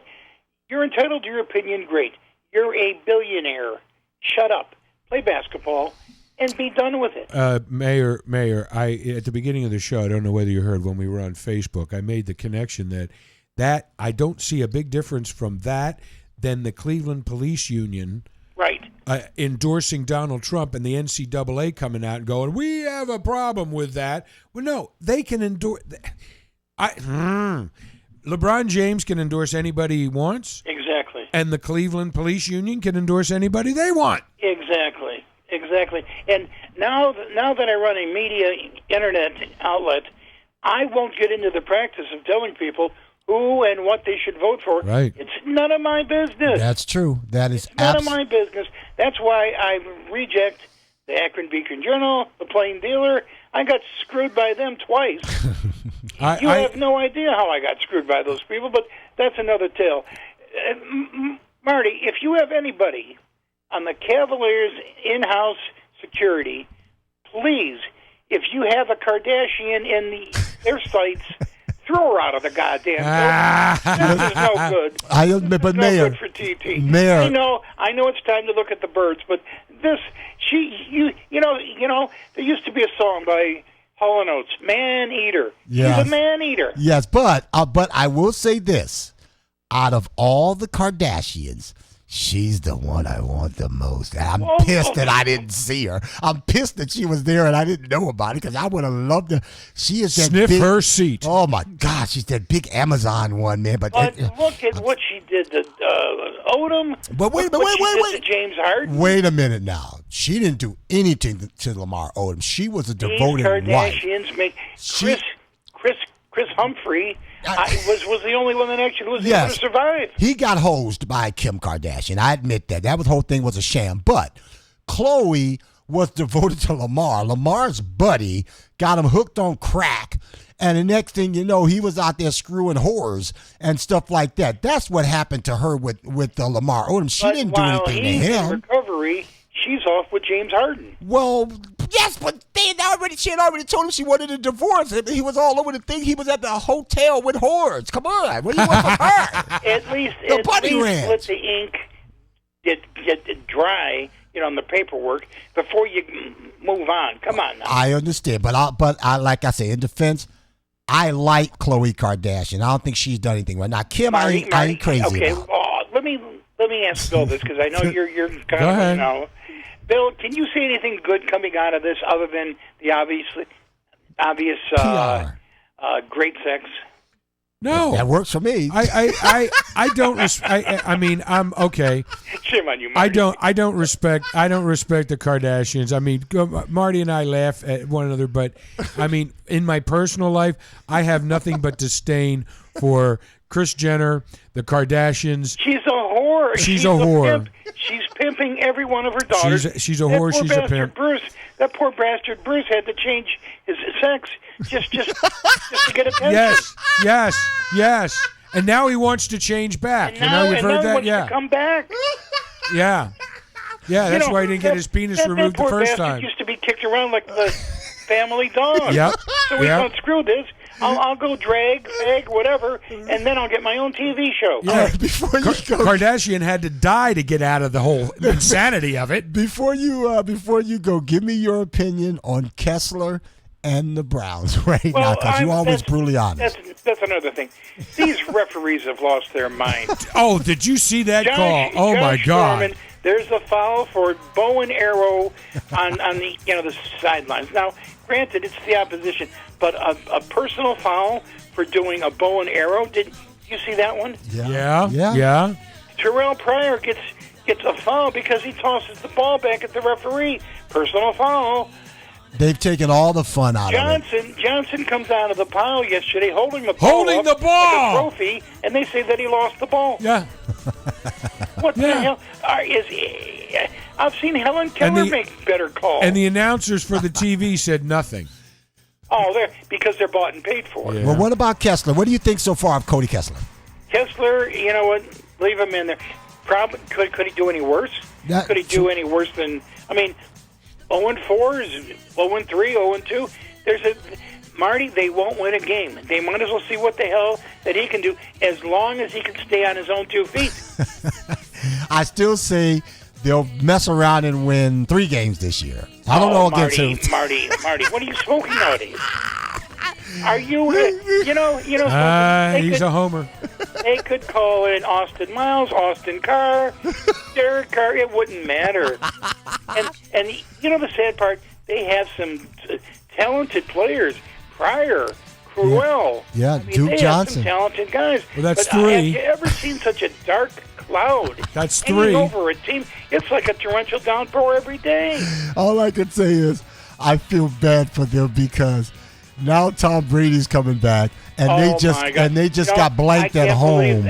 You're entitled to your opinion, great. You're a billionaire. Shut up. Play basketball and be done with it. Mayor, at the beginning of the show, I don't know whether you heard when we were on Facebook, I made the connection that I don't see a big difference from that than the Cleveland Police Union endorsing Donald Trump and the NCAA coming out and going, we have a problem with that. Well, no, they can endorse. LeBron James can endorse anybody he wants. Exactly. And the Cleveland Police Union can endorse anybody they want. Exactly. And now that I run a media internet outlet, I won't get into the practice of telling people who and what they should vote for. Right. It's none of my business. That's true. That is none of my business. That's why I reject the Akron Beacon Journal, the Plain Dealer. I got screwed by them twice. You have no idea how I got screwed by those people, but that's another tale. Marty, if you have anybody on the Cavaliers in-house security, please, if you have a Kardashian in their sights, throw her out of the goddamn building. This is no good. But no Mayor, good for TT. Mayor, I know it's time to look at the birds, but you know, there used to be a song by Hall & Oates, Man Eater. Yes. He's a man eater. Yes, but I will say this: out of all the Kardashians, she's the one I want the most. And I'm pissed that I didn't see her. I'm pissed that she was there and I didn't know about it because I would have loved her. She is that Sniff big, her seat. Oh my God, she's that big Amazon one, man. But look at what she did to Odom. But wait, to James Harden. Wait a minute now. She didn't do anything to Lamar Odom. She was a devoted wife. Kardashians make Chris Humphrey. Was the only one that actually was able to survive. He got hosed by Kim Kardashian. I admit that. That whole thing was a sham. But Khloe was devoted to Lamar. Lamar's buddy got him hooked on crack. And the next thing you know, he was out there screwing whores and stuff like that. That's what happened to her with Lamar Odom. She didn't do anything to him. In recovery, she's off with James Harden. Well, yes, but she had already told him she wanted a divorce. He was all over the thing. He was at the hotel with whores. Come on, what do you want from her? At least let the ink get dry, on the paperwork before you move on. Come on now. I understand, but I like I say, in defense, I like Khloe Kardashian. I don't think she's done anything right now. Kim, Marty, I ain't crazy okay, about. Let me ask Bill this because I know you're kind Go of ahead. now. Bill, can you see anything good coming out of this other than the obvious PR. Great sex? No, that works for me. I don't. I mean, I'm okay. Shame on you, Marty. I don't respect the Kardashians. I mean, Marty and I laugh at one another, but I mean, in my personal life, I have nothing but disdain for Kris Jenner, the Kardashians. She's a whore. She's a whore. Pimp. She's pimping every one of her daughters. She's a whore. She's a pimp. That poor bastard Bruce had to change his sex just to get attention. Yes. And now he wants to change back. And now, you've heard that? He wants to come back. Yeah. That's why he didn't get his penis removed the first time. Used to be kicked around like the family dog. Yep. So we thought, screw this. I'll go drag, whatever, and then I'll get my own TV show. Yeah, before you go, Kardashian had to die to get out of the whole insanity of it. Before you go, give me your opinion on Kessler and the Browns now, because you're always brutally honest. That's another thing. These referees have lost their mind. Oh, did you see that call? Oh, Josh my God. Norman, there's a foul for bow and arrow on the the sidelines. Now, granted, it's the opposition, but a personal foul for doing a bow and arrow. Did you see that one? Yeah. Terrell Pryor gets a foul because he tosses the ball back at the referee. Personal foul. They've taken all the fun out of it. Johnson comes out of the pile yesterday holding the ball. Like a trophy, and they say that he lost the ball. Yeah. What the hell? I've seen Helen Keller make better calls. And the announcers for the TV said nothing. Oh, because they're bought and paid for. Yeah. Well, what about Kessler? What do you think so far of Cody Kessler? Kessler, you know what? Leave him in there. Probably could he do any worse? Could he do any worse than? 0-4 is 0-3, 0-2. Marty, they won't win a game. They might as well see what the hell that he can do as long as he can stay on his own 2 feet. I still say they'll mess around and win 3 games this year. I don't know against him. Marty, what are you smoking nowadays? Are you, he's a homer. They could call in Austin Miles, Austin Carr, Derek Carr. It wouldn't matter. And the sad part, they have some talented players. Pryor, Cruel. Yeah, Duke Johnson. Have some talented guys. Well, that's but 3. Have you ever seen such a dark cloud? That's hanging 3. over a team. It's like a torrential downpour every day. All I can say is I feel bad for them because now Tom Brady's coming back, and they just got blanked at home.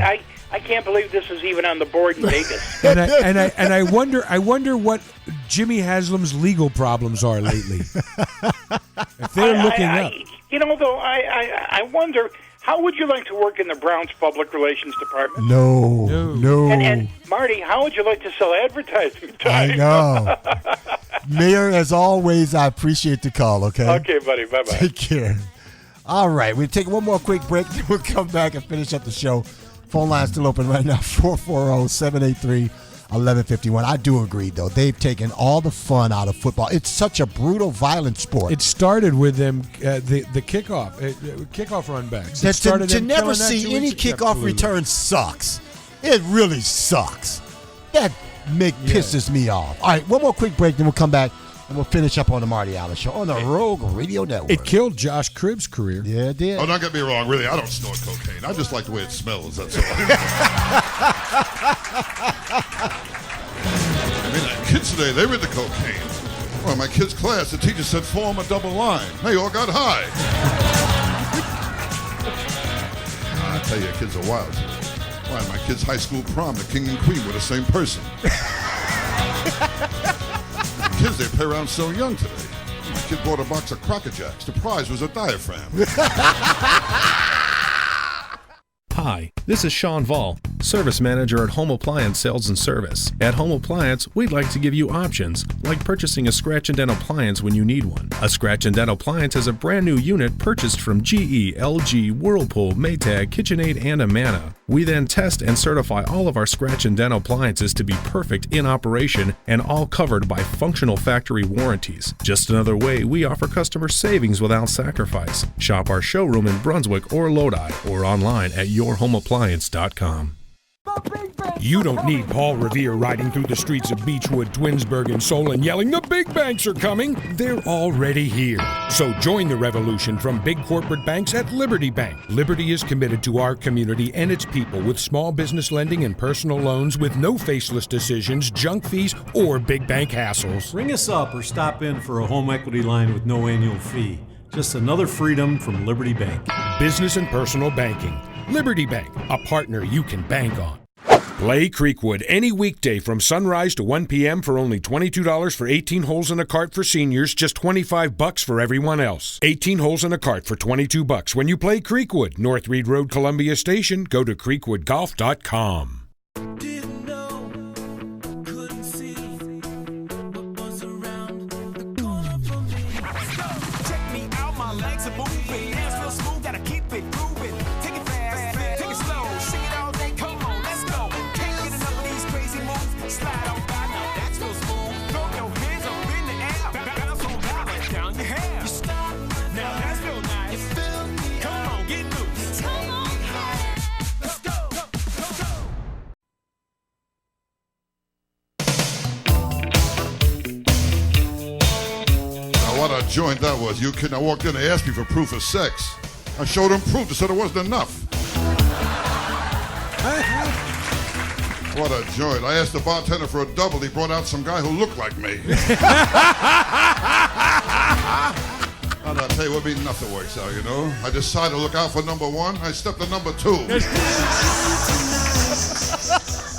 I can't believe this is even on the board in Vegas. and I wonder what Jimmy Haslam's legal problems are lately. If they're looking up. I wonder, how would you like to work in the Browns public relations department? No. And Marty, how would you like to sell advertising time? I know. Mayor, as always, I appreciate the call, okay? Okay, buddy. Bye-bye. Take care. All right, we'll take one more quick break, then we'll come back and finish up the show. Phone line's still open right now, 440-783-1151. I do agree, though. They've taken all the fun out of football. It's such a brutal, violent sport. It started with them, the kickoff run backs. To never see any kickoff return sucks. It really sucks. That pisses me off. All right, one more quick break, then we'll come back. And we'll finish up on the Marty Allen Show on the Rogue Radio Network. It killed Josh Cribb's career. Yeah, it did. Oh, don't get me wrong. Really, I don't snort cocaine. I just like the way it smells. That's all. Kids today, they read the cocaine. Well, my kids' class, the teacher said form a double line. They all got high. I tell you, kids are wild today. Why, my kids' high school prom, the king and queen were the same person. Kids, they play around so young today. My kid bought a box of Cracker Jacks. The prize was a diaphragm. Hi, this is Sean Vall, Service Manager at Home Appliance Sales and Service. At Home Appliance, we'd like to give you options, like purchasing a scratch and dent appliance when you need one. A scratch and dent appliance is a brand new unit purchased from GE, LG, Whirlpool, Maytag, KitchenAid, and Amana. We then test and certify all of our scratch and dent appliances to be perfect in operation and all covered by functional factory warranties. Just another way we offer customer savings without sacrifice. Shop our showroom in Brunswick or Lodi or online at yourhomeappliance.com. You don't need Paul Revere riding through the streets of Beechwood, Twinsburg, and Solon yelling, "The big banks are coming!" They're already here. So join the revolution from big corporate banks at Liberty Bank. Liberty is committed to our community and its people with small business lending and personal loans with no faceless decisions, junk fees, or big bank hassles. Ring us up or stop in for a home equity line with no annual fee. Just another freedom from Liberty Bank. Business and personal banking. Liberty Bank, a partner you can bank on. Play Creekwood any weekday from sunrise to 1 p.m. for only $22 for 18 holes in a cart for seniors, just $25 for everyone else. 18 holes in a cart for $22 when you play Creekwood. North Reed Road, Columbia Station. Go to creekwoodgolf.com. Check me out, my legs are moving, hands real smooth, got a What a joint that was. You kidding? I walked in, they asked me for proof of sex. I showed them proof. They said it wasn't enough. What a joint. I asked the bartender for a double. He brought out some guy who looked like me. And I'll tell you what, nothing works out, you know. I decided to look out for number one. I stepped to number two.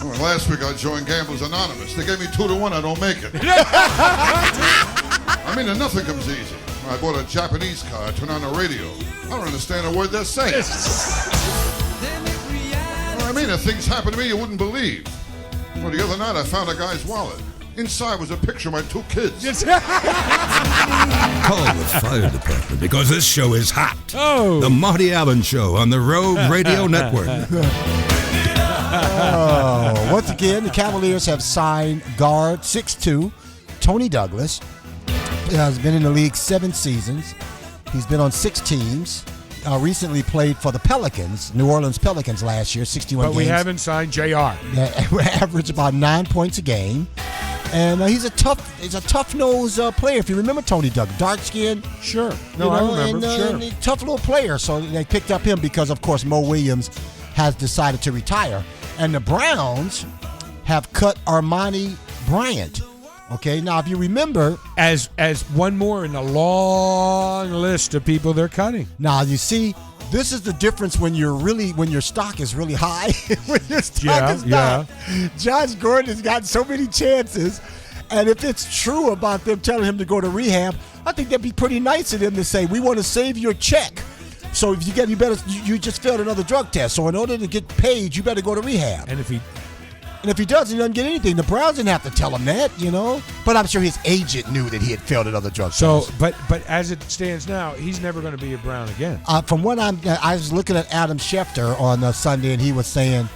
Well, last week I joined Gamblers Anonymous. They gave me 2-1. I don't make it. I mean, nothing comes easy. I bought a Japanese car. I turned on the radio. I don't understand a word they're saying. I mean, things happen to me you wouldn't believe. Well, the other night I found a guy's wallet. Inside was a picture of my 2 kids. Call the fire department because this show is hot. Oh. The Marty Allen Show on the Rogue Radio Network. Once again, the Cavaliers have signed guard 6'2", Tony Douglas. He has been in the league 7 seasons. He's been on 6 teams. Recently played for the Pelicans, New Orleans Pelicans last year, 61 games. But we haven't signed JR. Average about 9 points a game. And he's a tough-nosed player. If you remember Tony Douglas, dark skin. Sure. No, I remember. And a tough little player. So they picked up him because, of course, Mo Williams has decided to retire. And the Browns have cut Armani Bryant. Okay, now if you remember, as one more in a long list of people they're cutting. Now you see, this is the difference when your stock is really high. When your stock is not. Josh Gordon has gotten so many chances, and if it's true about them telling him to go to rehab, I think that'd be pretty nice of them to say, we want to save your check. So if you just failed another drug test. So in order to get paid, you better go to rehab. And if he doesn't, he doesn't get anything. The Browns didn't have to tell him that, you know. But I'm sure his agent knew that he had failed another drug test. So, but as it stands now, he's never going to be a Brown again. From what I was looking at Adam Schefter on Sunday, and he was saying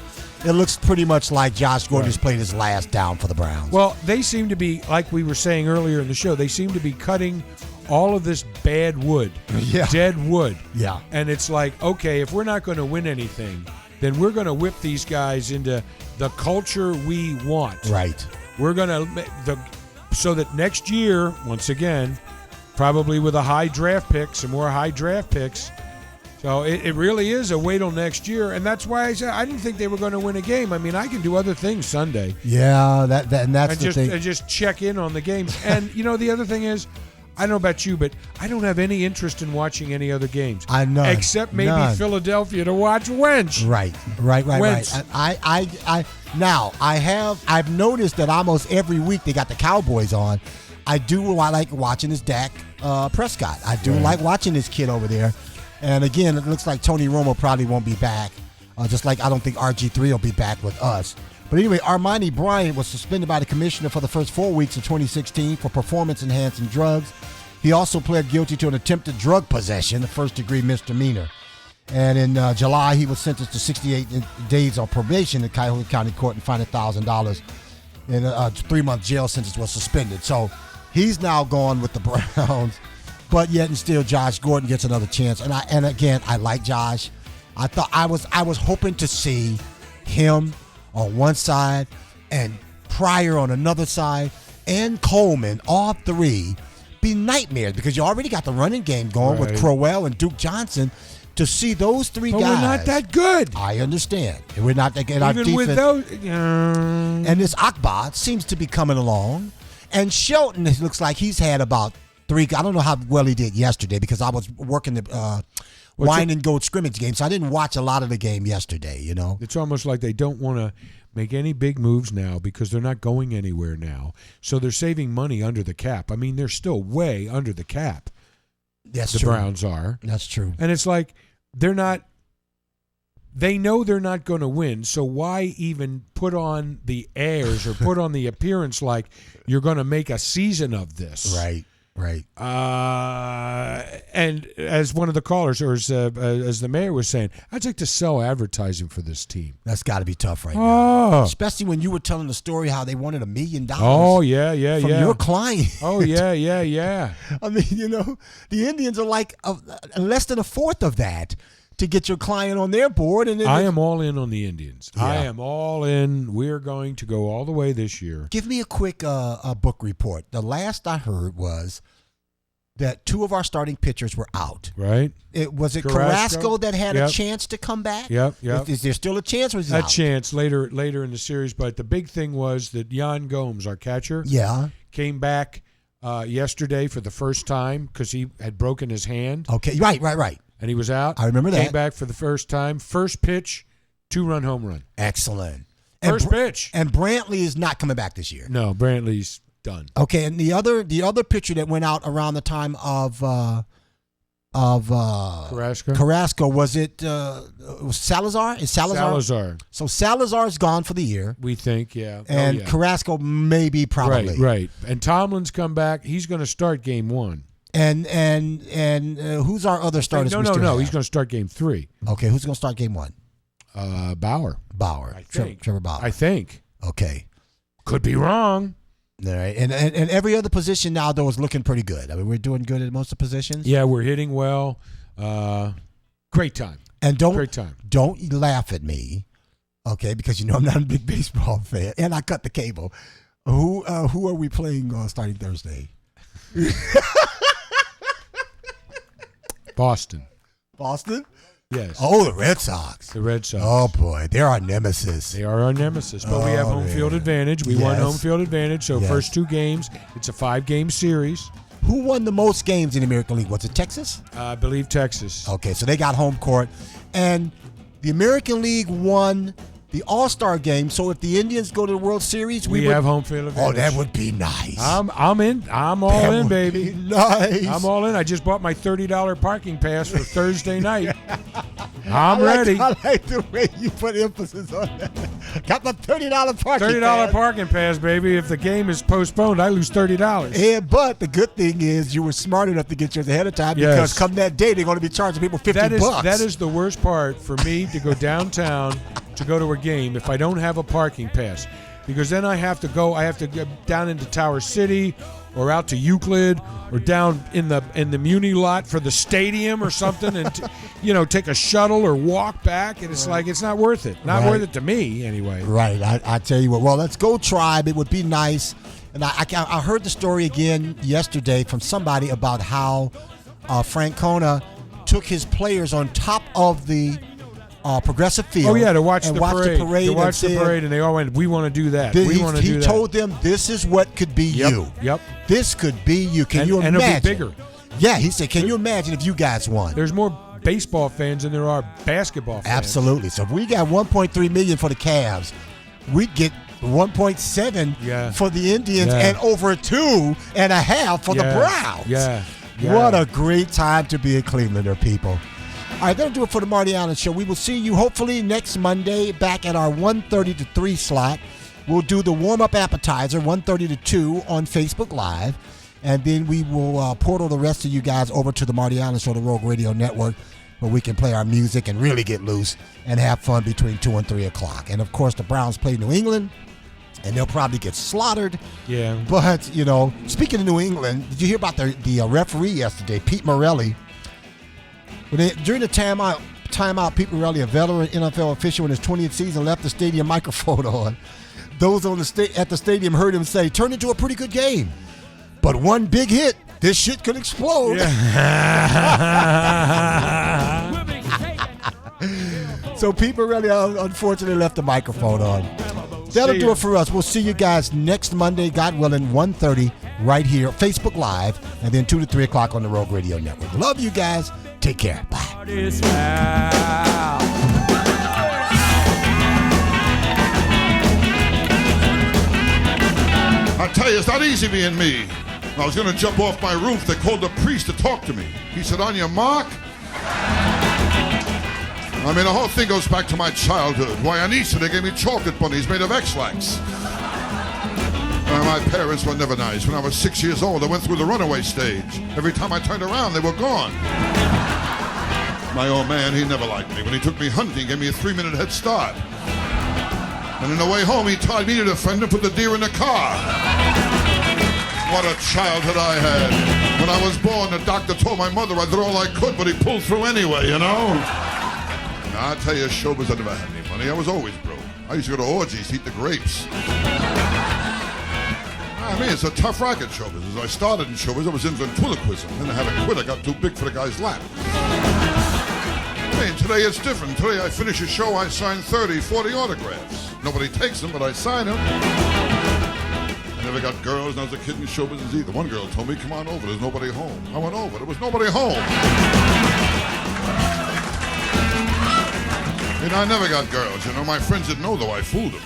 it looks pretty much like Josh Gordon has played his last down for the Browns. Well, they seem to be, like we were saying earlier in the show, they seem to be cutting all of this bad wood, dead wood. Yeah. And it's like, okay, if we're not going to win anything, then we're going to whip these guys into the culture we want. Right. We're going to so that next year, once again, probably with some more high draft picks. So it really is a wait till next year, and that's why I said I didn't think they were going to win a game. I mean, I can do other things Sunday. Yeah, that's the thing. And just check in on the games. And you know, the other thing is, I don't know about you, but I don't have any interest in watching any other games. I know. Except maybe Philadelphia to watch Wench. Right. I've noticed that almost every week they got the Cowboys on. I like watching this Dak Prescott. I do like watching this kid over there. And again, it looks like Tony Romo probably won't be back. Just like I don't think RG3 will be back with us. But anyway, Armani Bryant was suspended by the commissioner for the first 4 weeks of 2016 for performance-enhancing drugs. He also pled guilty to an attempted drug possession, a first-degree misdemeanor. And in July, he was sentenced to 68 days on probation in Cuyahoga County Court and fined $1,000. And a 3-month jail sentence was suspended. So he's now gone with the Browns. But yet and still, Josh Gordon gets another chance. And again, I like Josh. I thought I was hoping to see him on one side and Pryor on another side and Coleman, all 3, be nightmares because you already got the running game going with Crowell and Duke Johnson. To see those 3 guys, we're not that good. I understand. We're not that good. Even our defense, with those, and this Akbad seems to be coming along, and Shelton looks like he's had about 3. I don't know how well he did yesterday because I was working the wine and gold scrimmage game, so I didn't watch a lot of the game yesterday. You know, it's almost like they don't want to make any big moves now because they're not going anywhere now. So they're saving money under the cap. I mean, they're still way under the cap. That's the true. Browns are. That's true. And it's like they're not. They know they're not going to win, so why even put on the airs or put on the appearance like you're going to make a season of this? Right. And as one of the callers, or as the mayor was saying, I'd like to sell advertising for this team. That's got to be tough right now. Especially when you were telling the story how they wanted $1 million. Oh, yeah, from your client. Oh, yeah. I mean, you know, the Indians are like less than a fourth of that to get your client on their board. And I am all in on the Indians. Yeah. I am all in. We're going to go all the way this year. Give me a quick book report. The last I heard was that 2 of our starting pitchers were out. Right. Was it Carrasco that had a chance to come back? Yep. Is there still a chance, or is he a out? chance later in the series? But the big thing was that Yan Gomes, our catcher, came back yesterday for the first time because he had broken his hand. Okay, right. And he was out. I remember that. Came back for the first time. First pitch, 2-run home run. Excellent. First pitch. And Brantley is not coming back this year. No, Brantley's done. Okay, and the other pitcher that went out around the time of Carrasco, was it was Salazar? Is Salazar. So Salazar's gone for the year. We think, yeah. And Carrasco maybe probably. Right. And Tomlin's come back. He's going to start game 1. And who's our other starters? No. He's going to start game 3. Okay, who's going to start game 1? Bauer. I think. Trevor Bauer. I think. Okay. Could be wrong. All right. And every other position now, though, is looking pretty good. I mean, we're doing good at most of the positions. Yeah, we're hitting well. Great time. And great time. Don't laugh at me, okay, because you know I'm not a big baseball fan, and I cut the cable. Who are we playing starting Thursday? Boston. Yes. Oh, the Red Sox. The Red Sox. Oh, boy. They're our nemesis. They are our nemesis. But we have home field advantage. We won home field advantage. So first 2 games, it's a 5-game series. Who won the most games in the American League? Was it Texas? I believe Texas. Okay, so they got home court. And the American League won the All-Star game. So if the Indians go to the World Series, we have home field advantage. Oh, that would be nice. I'm in. I'm all in, baby. Nice. I'm all in. I just bought my $30 parking pass for Thursday night. I'm ready. I like the way you put emphasis on that. Got my $30 parking $30 pass. parking pass, baby. If the game is postponed, I lose $30. Yeah, but the good thing is you were smart enough to get yours ahead of time because come that day, they're going to be charging people $50. That is the worst part for me to go downtown to go to a game if I don't have a parking pass, because then I have to get down into Tower City or out to Euclid or down in the Muni lot for the stadium or something and take a shuttle or walk back, and it's like it's not worth it. Not worth it to me anyway. Right. I tell you what. Well, let's go Tribe. It would be nice. And I heard the story again yesterday from somebody about how Francona took his players on top of the Progressive Field. Oh yeah, to watch the parade. To watch the parade, and they all went, "We want to do that. We want to do that." He told them, "This is what could be you. Yep. This could be you. Can you imagine?" And it'll be bigger. Yeah, he said, "Can you imagine if you guys won?" There's more baseball fans than there are basketball fans. Absolutely. So if we got 1.3 million for the Cavs, we'd get 1.7 for the Indians and over 2.5 for the Browns. Yeah. What a great time to be a Clevelander, people. All right, that'll do it for the Marty Allen Show. We will see you hopefully next Monday back at our 1:30 to 3 slot. We'll do the warm-up appetizer, 1:30 to 2 on Facebook Live. And then we will portal the rest of you guys over to the Marty Allen Show, the Rogue Radio Network, where we can play our music and really get loose and have fun between 2 and 3 o'clock. And, of course, the Browns play New England, and they'll probably get slaughtered. Yeah. But, speaking of New England, did you hear about the referee yesterday, Pete Morelli? During the timeout, Pete Morelli, a veteran NFL official in his 20th season, left the stadium microphone on. Those at the stadium heard him say, "Turned into a pretty good game. But one big hit, this shit could explode." Yeah. So Pete Morelli unfortunately left the microphone on. That'll do it for us. We'll see you guys next Monday, God willing, 1:30 right here, Facebook Live, and then 2 to 3 o'clock on the Rogue Radio Network. Love you guys. Take care. Bye. I tell you, it's not easy being me. I was going to jump off my roof. They called the priest to talk to me. He said, "On your mark." I mean, the whole thing goes back to my childhood. Why, on Easter, they gave me chocolate bunnies made of X-Lax. My parents were never nice. When I was 6 years old, I went through the runaway stage. Every time I turned around, they were gone. My old man, he never liked me. When he took me hunting, he gave me a 3-minute head start. And on the way home, he tied me to the fender and put the deer in the car. What a childhood I had. When I was born, the doctor told my mother I did all I could, but he pulled through anyway, Now, I tell you, showbiz, I never had any money. I was always broke. I used to go to orgies to eat the grapes. I I mean, it's a tough racket, show business. I started in show business. I was in ventriloquism. Then I had to quit. I got too big for the guy's lap. I mean, today it's different. Today I finish a show, I sign 30, 40 autographs. Nobody takes them, but I sign them. I never got girls, and I was a kid in show business either. One girl told me, come on over, there's nobody home. I went over, there was nobody home. You know, I never got girls. You know, my friends didn't know, though. I fooled them.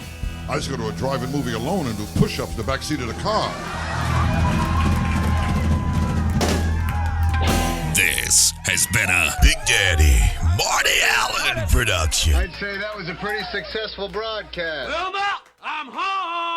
I used to go to a drive-in movie alone and do push-ups in the back seat of the car. This has been a Big Daddy Marty Allen production. I'd say that was a pretty successful broadcast. Wilma, I'm home.